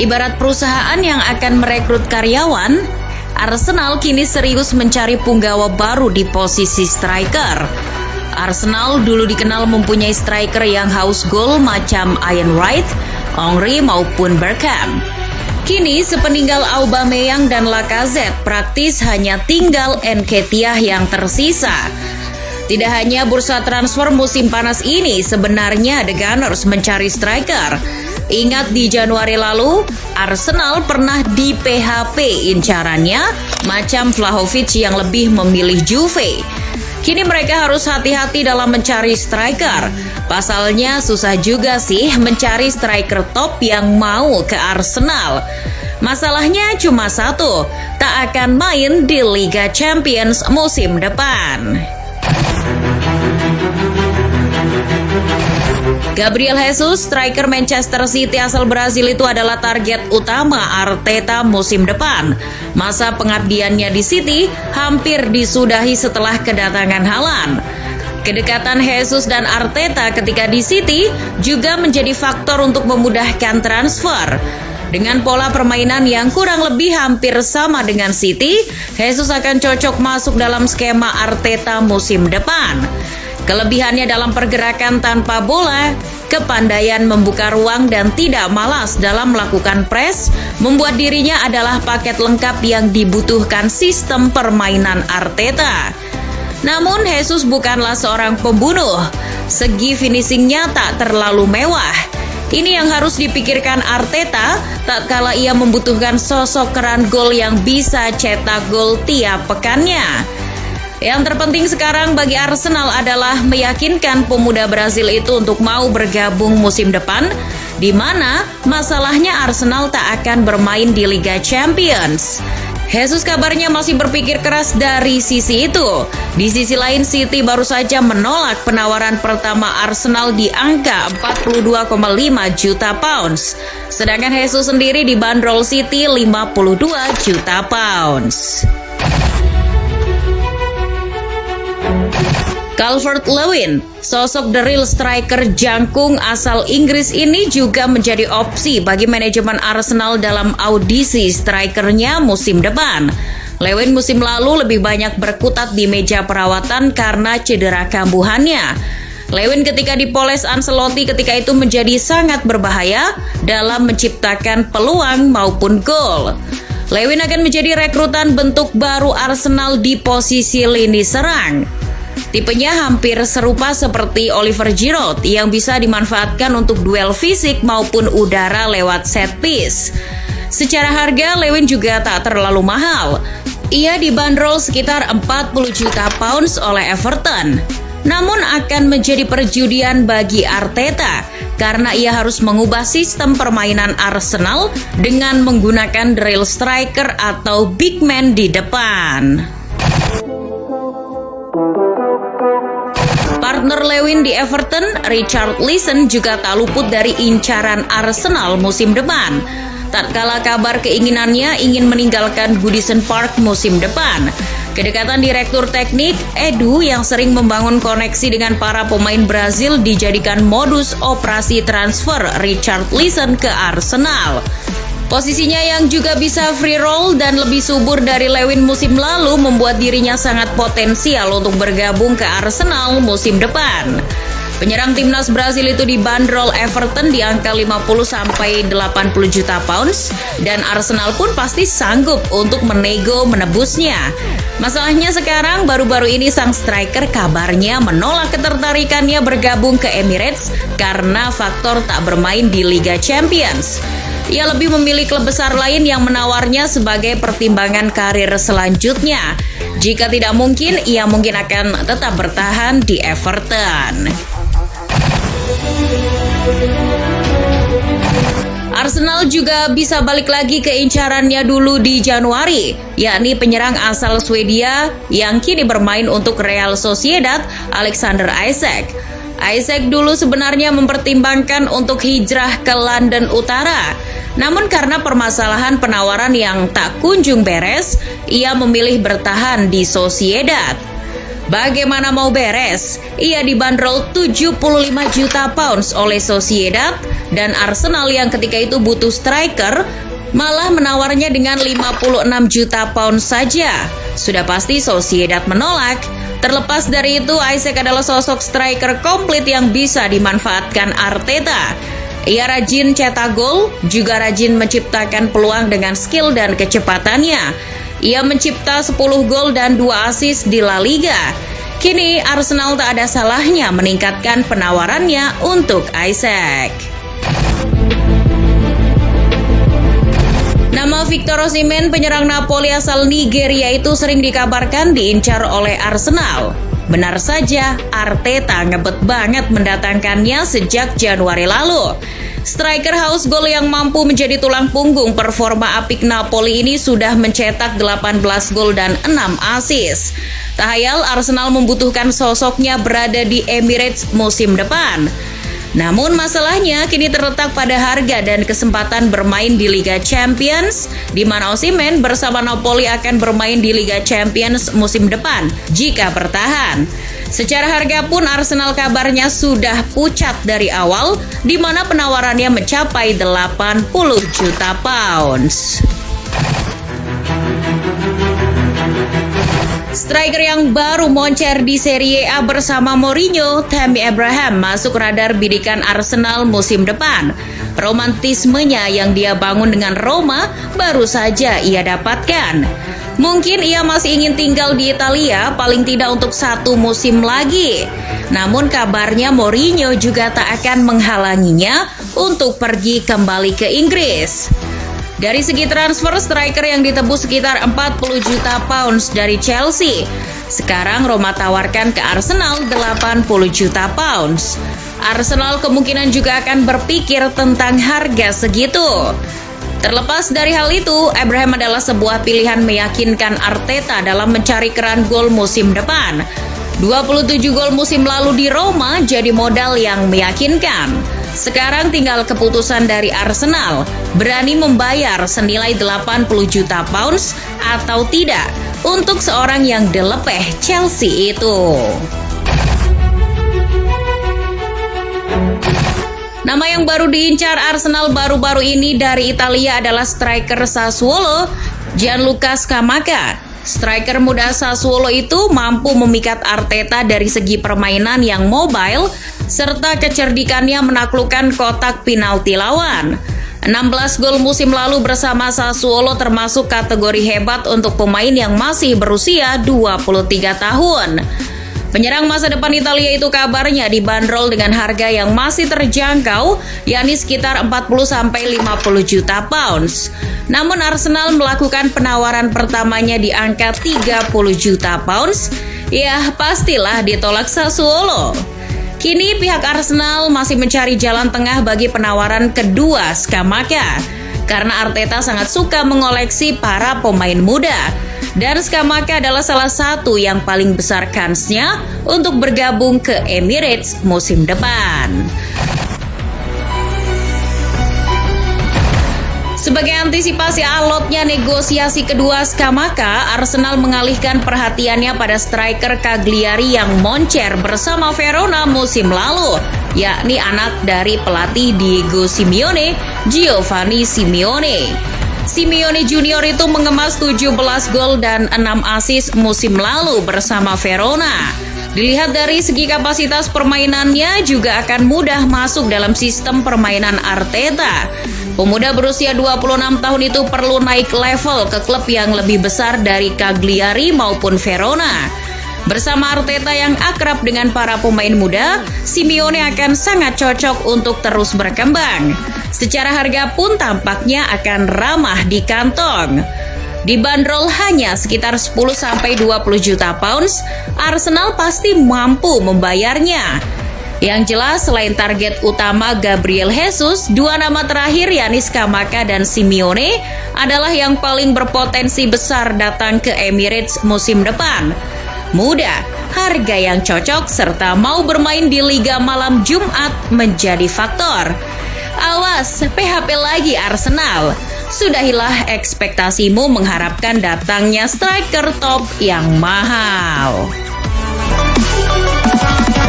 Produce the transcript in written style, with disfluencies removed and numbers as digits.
Ibarat perusahaan yang akan merekrut karyawan, Arsenal kini serius mencari punggawa baru di posisi striker. Arsenal dulu dikenal mempunyai striker yang haus gol macam Ian Wright, Henry maupun Bergkamp. Kini sepeninggal Aubameyang dan Lacazette praktis hanya tinggal Nketiah yang tersisa. Tidak hanya bursa transfer musim panas ini, sebenarnya The Gunners mencari striker. Ingat di Januari lalu, Arsenal pernah di PHP incarannya, macam Vlahovic yang lebih memilih Juve. Kini mereka harus hati-hati dalam mencari striker. Pasalnya susah juga sih mencari striker top yang mau ke Arsenal. Masalahnya cuma satu, tak akan main di Liga Champions musim depan. Gabriel Jesus, striker Manchester City asal Brazil itu adalah target utama Arteta musim depan. Masa pengabdiannya di City hampir disudahi setelah kedatangan Haaland. Kedekatan Jesus dan Arteta ketika di City juga menjadi faktor untuk memudahkan transfer. Dengan pola permainan yang kurang lebih hampir sama dengan City, Jesus akan cocok masuk dalam skema Arteta musim depan. Kelebihannya dalam pergerakan tanpa bola, kepandaian membuka ruang dan tidak malas dalam melakukan press, membuat dirinya adalah paket lengkap yang dibutuhkan sistem permainan Arteta. Namun Jesus bukanlah seorang pembunuh, segi finishingnya tak terlalu mewah. Ini yang harus dipikirkan Arteta tatkala ia membutuhkan sosok keran gol yang bisa cetak gol tiap pekannya. Yang terpenting sekarang bagi Arsenal adalah meyakinkan pemuda Brazil itu untuk mau bergabung musim depan, di mana masalahnya Arsenal tak akan bermain di Liga Champions. Jesus kabarnya masih berpikir keras dari sisi itu. Di sisi lain, City baru saja menolak penawaran pertama Arsenal di angka 42,5 juta pounds. Sedangkan Jesus sendiri dibanderol City 52 juta pounds. Calvert-Lewin, sosok the real striker jangkung asal Inggris ini juga menjadi opsi bagi manajemen Arsenal dalam audisi strikernya musim depan. Lewin musim lalu lebih banyak berkutat di meja perawatan karena cedera kambuhannya. Lewin ketika dipoles Ancelotti ketika itu menjadi sangat berbahaya dalam menciptakan peluang maupun gol. Lewin akan menjadi rekrutan bentuk baru Arsenal di posisi lini serang. Tipenya hampir serupa seperti Oliver Giroud yang bisa dimanfaatkan untuk duel fisik maupun udara lewat set piece. Secara harga, Lewin juga tak terlalu mahal. Ia dibanderol sekitar 40 juta pounds oleh Everton. Namun akan menjadi perjudian bagi Arteta karena ia harus mengubah sistem permainan Arsenal dengan menggunakan drill striker atau big man di depan. Partner Lewin di Everton, Richarlison juga tak luput dari incaran Arsenal musim depan. Tatkala kabar keinginannya ingin meninggalkan Goodison Park musim depan, kedekatan direktur teknik Edu yang sering membangun koneksi dengan para pemain Brazil dijadikan modus operasi transfer Richarlison ke Arsenal. Posisinya yang juga bisa free roll dan lebih subur dari Lewin musim lalu membuat dirinya sangat potensial untuk bergabung ke Arsenal musim depan. Penyerang timnas Brazil itu dibanderol Everton di angka 50-80 juta pounds dan Arsenal pun pasti sanggup untuk menego menebusnya. Masalahnya sekarang baru-baru ini sang striker kabarnya menolak ketertarikannya bergabung ke Emirates karena faktor tak bermain di Liga Champions. Ia lebih memilih klub besar lain yang menawarnya sebagai pertimbangan karir selanjutnya. Jika tidak mungkin, ia mungkin akan tetap bertahan di Everton. Arsenal juga bisa balik lagi ke incarannya dulu di Januari, yakni penyerang asal Swedia yang kini bermain untuk Real Sociedad, Alexander Isak. Isak dulu sebenarnya mempertimbangkan untuk hijrah ke London Utara. Namun karena permasalahan penawaran yang tak kunjung beres, ia memilih bertahan di Sociedad. Bagaimana mau beres? Ia dibanderol 75 juta pounds oleh Sociedad, dan Arsenal yang ketika itu butuh striker malah menawarnya dengan 56 juta pounds saja. Sudah pasti Sociedad menolak. Terlepas dari itu, Isak adalah sosok striker komplit yang bisa dimanfaatkan Arteta. Ia rajin cetak gol, juga rajin menciptakan peluang dengan skill dan kecepatannya. Ia mencipta 10 gol dan 2 assist di La Liga. Kini Arsenal tak ada salahnya meningkatkan penawarannya untuk Isak. Nama Victor Osimhen, penyerang Napoli asal Nigeria itu sering dikabarkan diincar oleh Arsenal. Benar saja, Arteta ngebet banget mendatangkannya sejak Januari lalu. Striker haus gol yang mampu menjadi tulang punggung performa apik Napoli ini sudah mencetak 18 gol dan 6 assist. Tak hayal Arsenal membutuhkan sosoknya berada di Emirates musim depan. Namun masalahnya kini terletak pada harga dan kesempatan bermain di Liga Champions, di mana Osimhen bersama Napoli akan bermain di Liga Champions musim depan jika bertahan. Secara harga pun Arsenal kabarnya sudah pucat dari awal, di mana penawarannya mencapai 80 juta pounds. Striker yang baru moncer di Serie A bersama Mourinho, Tammy Abraham masuk radar bidikan Arsenal musim depan. Romantismenya yang dia bangun dengan Roma baru saja ia dapatkan. Mungkin ia masih ingin tinggal di Italia paling tidak untuk 1 musim lagi. Namun kabarnya Mourinho juga tak akan menghalanginya untuk pergi kembali ke Inggris. Dari segi transfer, striker yang ditebus sekitar 40 juta pounds dari Chelsea. Sekarang Roma tawarkan ke Arsenal 80 juta pounds. Arsenal kemungkinan juga akan berpikir tentang harga segitu. Terlepas dari hal itu, Abraham adalah sebuah pilihan meyakinkan Arteta dalam mencari keran gol musim depan. 27 gol musim lalu di Roma jadi modal yang meyakinkan. Sekarang tinggal keputusan dari Arsenal, berani membayar senilai 80 juta pounds atau tidak untuk seorang yang delepeh Chelsea itu. Nama yang baru diincar Arsenal baru-baru ini dari Italia adalah striker Sassuolo, Gianluca Scamacca. Striker muda Sassuolo itu mampu memikat Arteta dari segi permainan yang mobile, serta kecerdikannya menaklukkan kotak penalti lawan. 16 gol musim lalu bersama Sassuolo termasuk kategori hebat untuk pemain yang masih berusia 23 tahun. Penyerang masa depan Italia itu kabarnya dibanderol dengan harga yang masih terjangkau, yakni sekitar 40-50 juta pounds. Namun Arsenal melakukan penawaran pertamanya di angka 30 juta pounds, ya pastilah ditolak Sassuolo. Kini pihak Arsenal masih mencari jalan tengah bagi penawaran kedua Scamacca, karena Arteta sangat suka mengoleksi para pemain muda. Dan Scamacca adalah salah satu yang paling besar kansnya untuk bergabung ke Emirates musim depan. Sebagai antisipasi alotnya negosiasi kedua Scamacca, Arsenal mengalihkan perhatiannya pada striker Cagliari yang moncer bersama Verona musim lalu, yakni anak dari pelatih Diego Simeone, Giovanni Simeone. Simeone Junior itu mengemas 17 gol dan 6 assist musim lalu bersama Verona. Dilihat dari segi kapasitas permainannya juga akan mudah masuk dalam sistem permainan Arteta. Pemuda berusia 26 tahun itu perlu naik level ke klub yang lebih besar dari Cagliari maupun Verona. Bersama Arteta yang akrab dengan para pemain muda, Simeone akan sangat cocok untuk terus berkembang. Secara harga pun tampaknya akan ramah di kantong. Dibanderol hanya sekitar 10-20 juta pounds, Arsenal pasti mampu membayarnya. Yang jelas selain target utama Gabriel Jesus, dua nama terakhir yakni Scamacca dan Simeone adalah yang paling berpotensi besar datang ke Emirates musim depan. Muda, harga yang cocok, serta mau bermain di Liga Malam Jumat menjadi faktor. Awas, PHP lagi Arsenal. Sudahilah ekspektasimu mengharapkan datangnya striker top yang mahal. Bye.